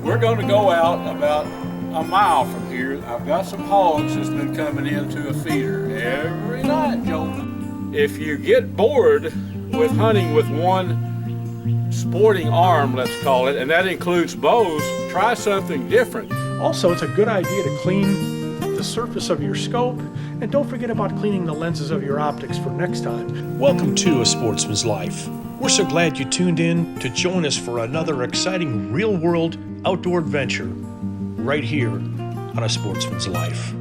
We're going to go out about a mile from here. I've got some hogs that's been coming into a feeder every night, Joe. If you get bored with hunting with one sporting arm, let's call it, and that includes bows, try something different. Also, it's a good idea to clean the surface of your scope, and don't forget about cleaning the lenses of your optics for next time. Welcome to A Sportsman's Life. We're so glad you tuned in to join us for another exciting real-world outdoor adventure right here on A Sportsman's Life.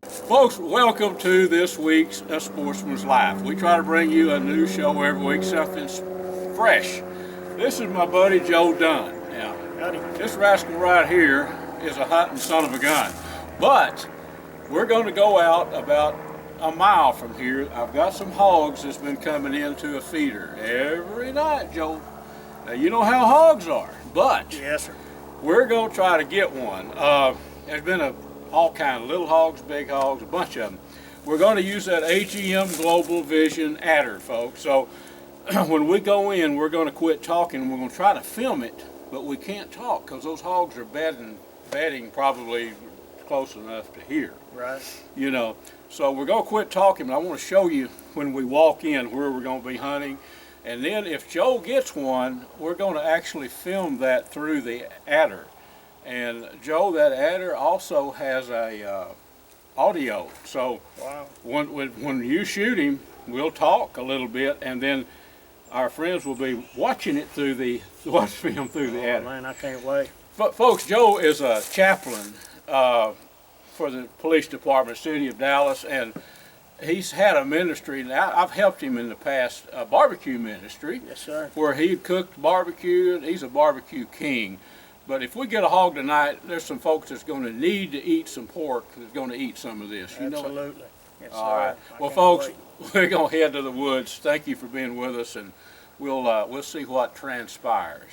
Folks, welcome to this week's A Sportsman's Life. We try to bring you a new show every week, something fresh. This is my buddy Joe Dunn. Now, this rascal right here is a hunting son of a gun. But we're going to go out about a mile from here. I've got some hogs that's been coming into a feeder every night, Joe. Now, you know how hogs are, but yes, sir. We're going to try to get one. There's been all kind of little hogs, big hogs, a bunch of them. We're going to use that AGM Global Vision adder, folks. So when we go in, we're going to quit talking. We're going to try to film it, but we can't talk because those hogs are bedding probably close enough to hear. Right. You know, so we're going to quit talking, but I want to show you when we walk in where we're going to be hunting. And then if Joe gets one, we're going to actually film that through the adder. And Joe, that adder also has a audio. So wow. when you shoot him, we'll talk a little bit, and then our friends will be watching it through the film through the adder. Man, I can't wait. But folks, Joe is a chaplain for the police department, city of Dallas, and he's had a ministry. Now I've helped him in the past, a barbecue ministry. Yes, sir. Where he cooked barbecue. He's a barbecue king. But if we get a hog tonight, there's some folks that's going to need to eat some pork that's going to eat some of this. You Absolutely. know? Yes, all right. I Well, can't folks, wait. we're going to head to the woods. Thank you for being with us, and we'll see what transpires.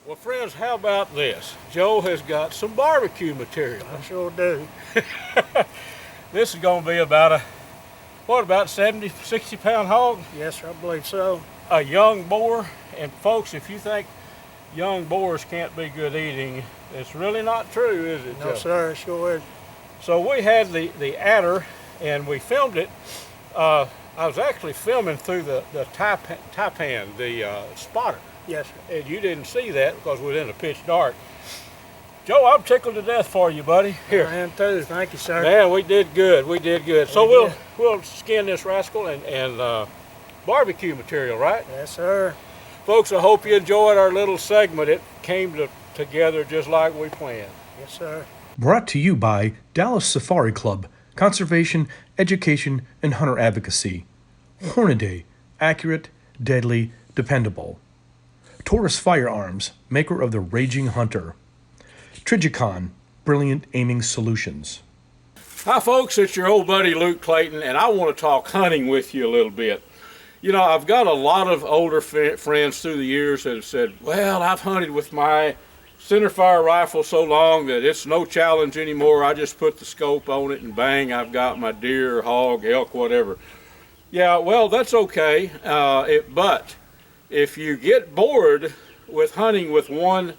Well, friends, how about this? Joe has got some barbecue material. I sure do. This is going to be about about 70, 60 pound hog? Yes, sir, I believe so. A young boar. And folks, if you think young boars can't be good eating, it's really not true, is it, Joe? No, sir, sure is. So we had the adder, and we filmed it. I was actually filming through the taipan, the spotter. Yes, sir. And you didn't see that because we're in the pitch dark. Joe, I'm tickled to death for you, buddy. Here. I am too. Thank you, sir. Man, we did good. We did good. So we'll skin this rascal and barbecue material, right? Yes, sir. Folks, I hope you enjoyed our little segment. It came together just like we planned. Yes, sir. Brought to you by Dallas Safari Club, Conservation, Education, and Hunter Advocacy. Hornaday, accurate, deadly, dependable. Taurus Firearms, maker of the Raging Hunter. Trigicon, brilliant aiming solutions. Hi folks, it's your old buddy Luke Clayton, and I want to talk hunting with you a little bit. You know, I've got a lot of older friends through the years that have said, well, I've hunted with my centerfire rifle so long that it's no challenge anymore. I just put the scope on it and bang, I've got my deer, hog, elk, whatever. Yeah, well, that's okay, but if you get bored with hunting with one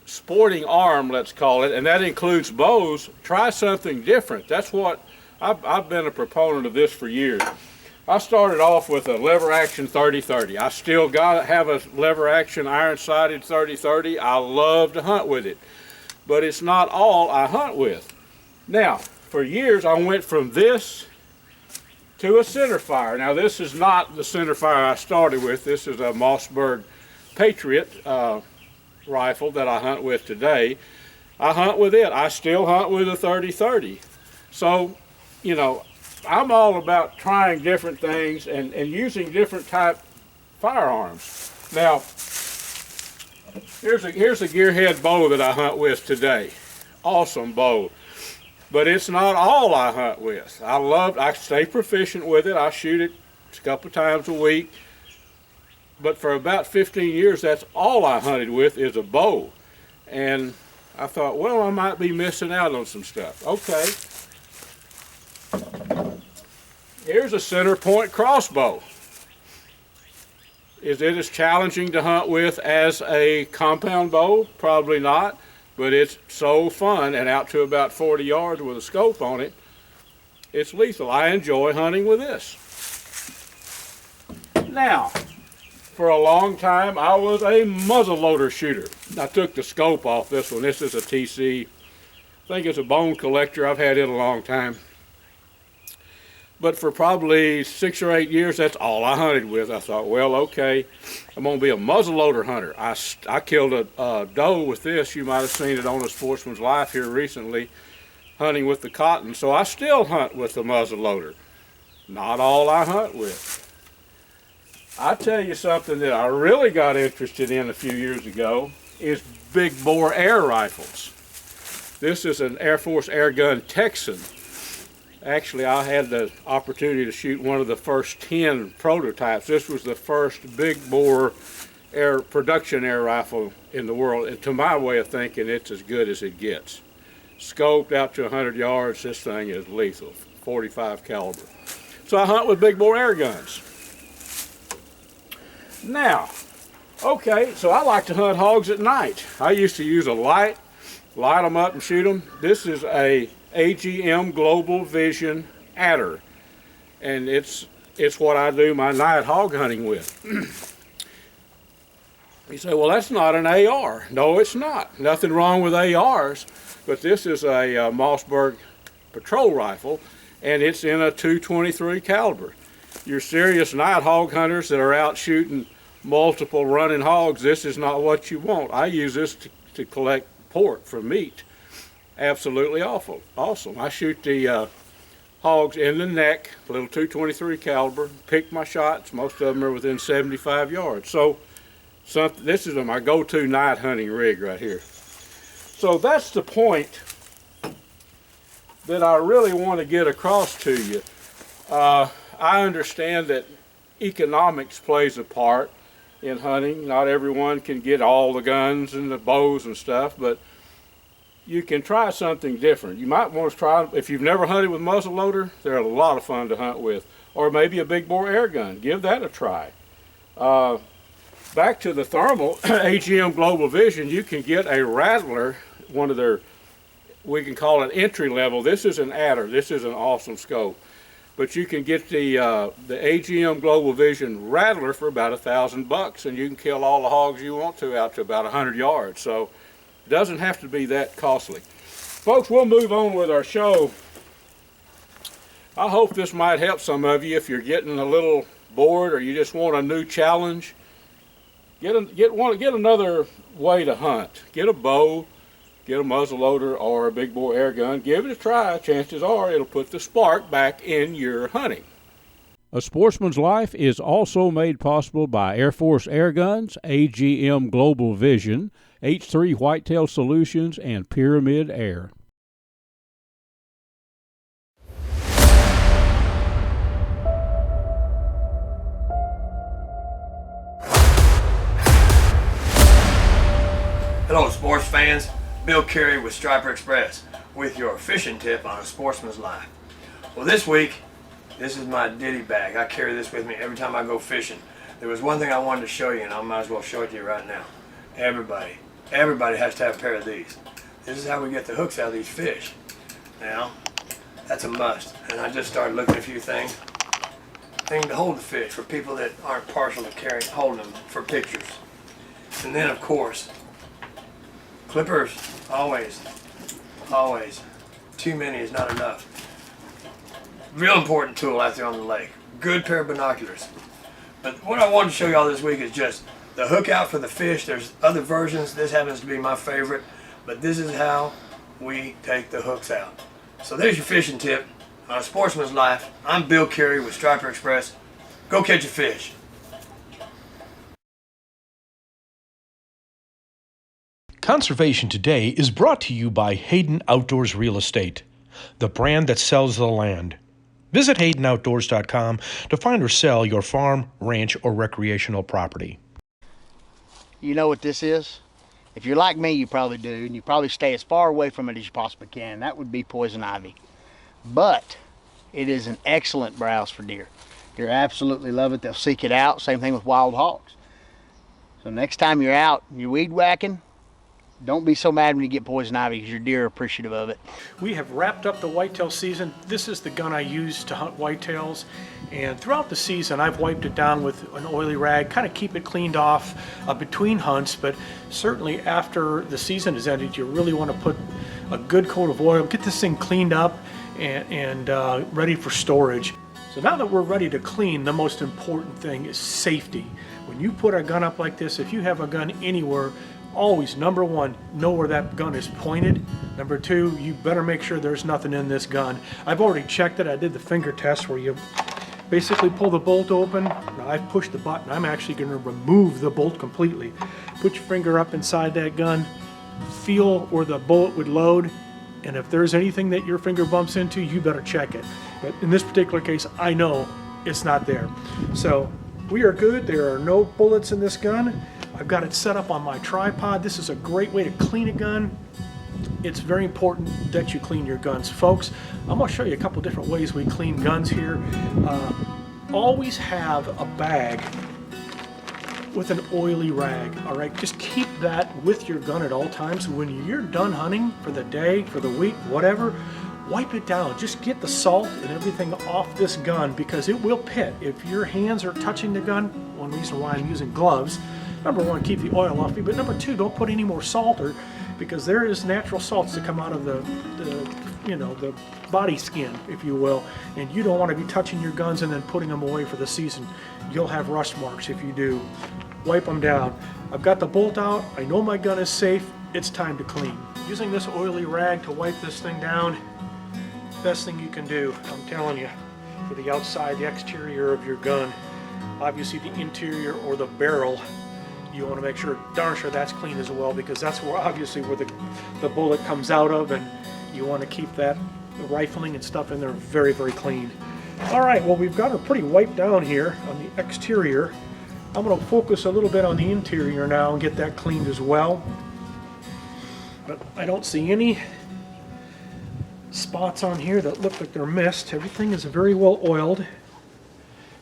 sporting arm, let's call it, and that includes bows, try something different. That's what I've been a proponent of this for years. I started off with a lever action 30-30. I still have a lever action iron sighted 30-30. I love to hunt with it, but it's not all I hunt with. Now, for years I went from this to a centerfire. Now, this is not the centerfire I started with. This is a Mossberg Patriot rifle that I hunt with today. I hunt with it. I still hunt with a 30-30. So, you know, I'm all about trying different things and using different type firearms. Now, here's a gearhead bow that I hunt with today. Awesome bow. But it's not all I hunt with. I stay proficient with it. I shoot it a couple times a week. But for about 15 years, that's all I hunted with is a bow. And I thought, well, I might be missing out on some stuff. Okay. Here's a center point crossbow. Is it as challenging to hunt with as a compound bow? Probably not. But it's so fun, and out to about 40 yards with a scope on it, it's lethal. I enjoy hunting with this. Now, for a long time, I was a muzzleloader shooter. I took the scope off this one. This is a TC. I think it's a bone collector. I've had it a long time. But for probably 6 or 8 years, that's all I hunted with. I thought, well, okay, I'm going to be a muzzleloader hunter. I killed a doe with this. You might have seen it on a Sportsman's Life here recently, hunting with the cotton. So I still hunt with the muzzleloader. Not all I hunt with. I tell you something that I really got interested in a few years ago is big bore air rifles. This is an Air Force Air Gun Texan. Actually, I had the opportunity to shoot one of the first 10 prototypes. This was the first big bore production air rifle in the world. And to my way of thinking, it's as good as it gets. Scoped out to 100 yards, this thing is lethal, 45 caliber. So I hunt with big bore air guns. Now, okay, so I like to hunt hogs at night. I used to use a light them up and shoot them. This is a AGM Global Vision adder, and it's what I do my night hog hunting with. You say, well, that's not an AR. No, it's not. Nothing wrong with ARs, but this is a Mossberg patrol rifle, and it's in a .223 caliber. Your serious night hog hunters that are out shooting multiple running hogs, this is not what you want. I use this to collect pork for meat. Absolutely awesome. I shoot the hogs in the neck, little .223 caliber, pick my shots. Most of them are within 75 yards. So this is my go-to night hunting rig right here. So that's the point that I really want to get across to you. I understand that economics plays a part in hunting. Not everyone can get all the guns and the bows and stuff, but you can try something different. You might want to try, if you've never hunted with muzzleloader, they're a lot of fun to hunt with. Or maybe a big bore air gun. Give that a try. Back to the thermal, AGM Global Vision, you can get a rattler, one of their, we can call it entry level. This is an adder. This is an awesome scope. But you can get the AGM Global Vision rattler for about $1,000, and you can kill all the hogs you want to out to about 100 yards. So it doesn't have to be that costly. Folks, we'll move on with our show. I hope this might help some of you if you're getting a little bored or you just want a new challenge. Get another way to hunt. Get a bow, get a muzzleloader or a big bore air gun. Give it a try. Chances are it'll put the spark back in your hunting. A Sportsman's Life is also made possible by Air Force Air Guns, AGM Global Vision, H3 Whitetail Solutions, and Pyramid Air. sports fans, Bill Carey with Striper Express with your fishing tip on A Sportsman's Life. Well, this week, this is my ditty bag. I carry this with me every time I go fishing. There was one thing I wanted to show you, and I might as well show it to you right now. Everybody has to have a pair of these. This is how we get the hooks out of these fish. Now, that's a must. And I just started looking at a few things to hold the fish for people that aren't partial to holding them for pictures. And then, of course, clippers. Always. Too many is not enough. Real important tool out there on the lake. Good pair of binoculars. But what I wanted to show y'all this week is just the hook out for the fish. There's other versions. This happens to be my favorite. But this is how we take the hooks out. So there's your fishing tip on A Sportsman's Life. I'm Bill Carey with Striper Express. Go catch a fish. Conservation Today is brought to you by Hayden Outdoors Real Estate, the brand that sells the land. Visit HaydenOutdoors.com to find or sell your farm, ranch, or recreational property. You know what this is? If you're like me, you probably do, and you probably stay as far away from it as you possibly can. That would be poison ivy. But it is an excellent browse for deer. Deer absolutely love it. They'll seek it out. Same thing with wild hogs. So next time you're out and you're weed whacking, don't be so mad when you get poison ivy because your deer are appreciative of it. We have wrapped up the whitetail season. This is the gun I use to hunt whitetails, and throughout the season I've wiped it down with an oily rag, kind of keep it cleaned off between hunts, but certainly after the season is ended you really want to put a good coat of oil, get this thing cleaned up and ready for storage. So now that we're ready to clean, the most important thing is safety. When you put a gun up like this, if you have a gun anywhere, always, number one, know where that gun is pointed. Number two, you better make sure there's nothing in this gun. I've already checked it. I did the finger test where you basically pull the bolt open. Now I've pushed the button. I'm actually going to remove the bolt completely. Put your finger up inside that gun, feel where the bullet would load, and if there's anything that your finger bumps into, you better check it. But in this particular case, I know it's not there. So we are good. There are no bullets in this gun. I've got it set up on my tripod. This is a great way to clean a gun. It's very important that you clean your guns. Folks, I'm going to show you a couple different ways we clean guns here. Always have a bag with an oily rag, all right? Just keep that with your gun at all times. When you're done hunting for the day, for the week, whatever, wipe it down. Just get the salt and everything off this gun because it will pit. If your hands are touching the gun, one reason why I'm using gloves, number one, keep the oil off me, but number two, don't put any more salt because there is natural salts that come out of the body skin, if you will, and you don't want to be touching your guns and then putting them away for the season. You'll have rust marks if you do. Wipe them down. I've got the bolt out. I know my gun is safe. It's time to clean. Using this oily rag to wipe this thing down, best thing you can do, I'm telling you, for the outside, the exterior of your gun. Obviously the interior or the barrel, you want to make sure, darn sure that's clean as well because that's where obviously where the bullet comes out of, and you want to keep that rifling and stuff in there very, very clean. All right, well, we've got her pretty wiped down here on the exterior. I'm going to focus a little bit on the interior now and get that cleaned as well. But I don't see any spots on here that look like they're missed. Everything is very well oiled.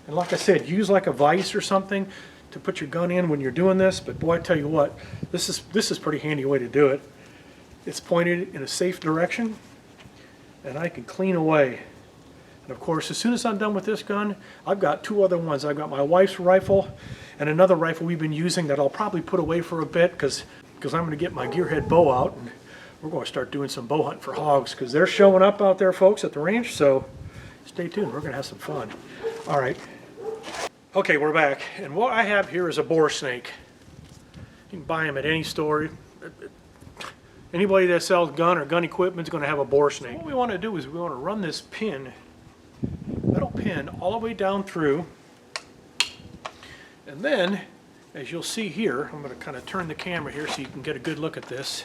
And like I said, use like a vise or something to put your gun in when you're doing this, but boy, I tell you what, this is a pretty handy way to do it. It's pointed in a safe direction, and I can clean away. And of course, as soon as I'm done with this gun, I've got two other ones. I've got my wife's rifle and another rifle we've been using that I'll probably put away for a bit because I'm going to get my gearhead bow out, and we're going to start doing some bow hunting for hogs because they're showing up out there, folks, at the ranch, so stay tuned. We're going to have some fun. All right. Okay, we're back, and what I have here is a boar snake. You can buy them at any store. Anybody that sells gun or gun equipment is going to have a boar snake. What we want to do is we want to run this metal pin all the way down through, and then, as you'll see here, I'm going to kind of turn the camera here so you can get a good look at this.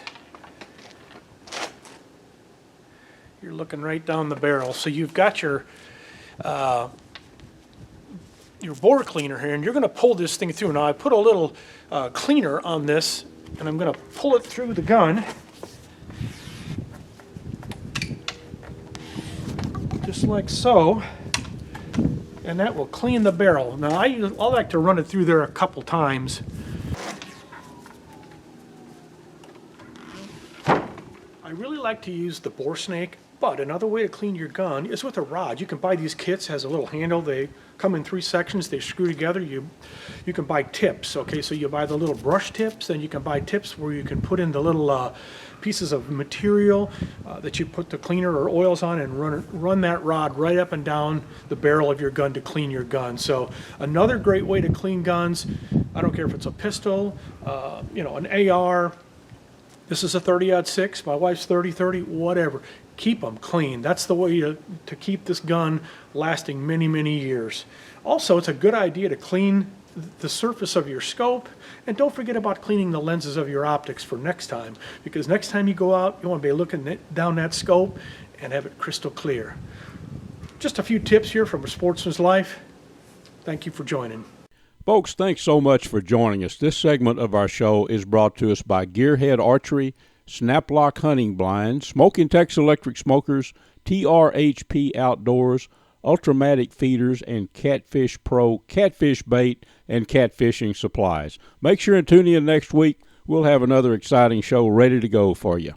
You're looking right down the barrel, so you've got your bore cleaner here, and you're going to pull this thing through. Now I put a little cleaner on this and I'm going to pull it through the gun. Just like so. And that will clean the barrel. Now I like to run it through there a couple times. I really like to use the bore snake, but another way to clean your gun is with a rod. You can buy these kits, has a little handle. They come in 3 sections, they screw together. You can buy tips, okay? So you buy the little brush tips, then you can buy tips where you can put in the little pieces of material that you put the cleaner or oils on and run that rod right up and down the barrel of your gun to clean your gun. So another great way to clean guns, I don't care if it's a pistol, an AR, this is a 30-06, my wife's 30-30, whatever. Keep them clean. That's the way to keep this gun lasting many, many years. Also, it's a good idea to clean the surface of your scope, and don't forget about cleaning the lenses of your optics for next time, because next time you go out, you want to be looking down that scope and have it crystal clear. Just a few tips here from a sportsman's life. Thank you for joining. Folks, thanks so much for joining us. This segment of our show is brought to us by Gearhead Archery, Snaplock Hunting Blinds, Smoking Texas Electric Smokers, TRHP Outdoors, Ultramatic Feeders, and Catfish Pro Catfish Bait and Catfishing Supplies. Make sure and tune in next week. We'll have another exciting show ready to go for you.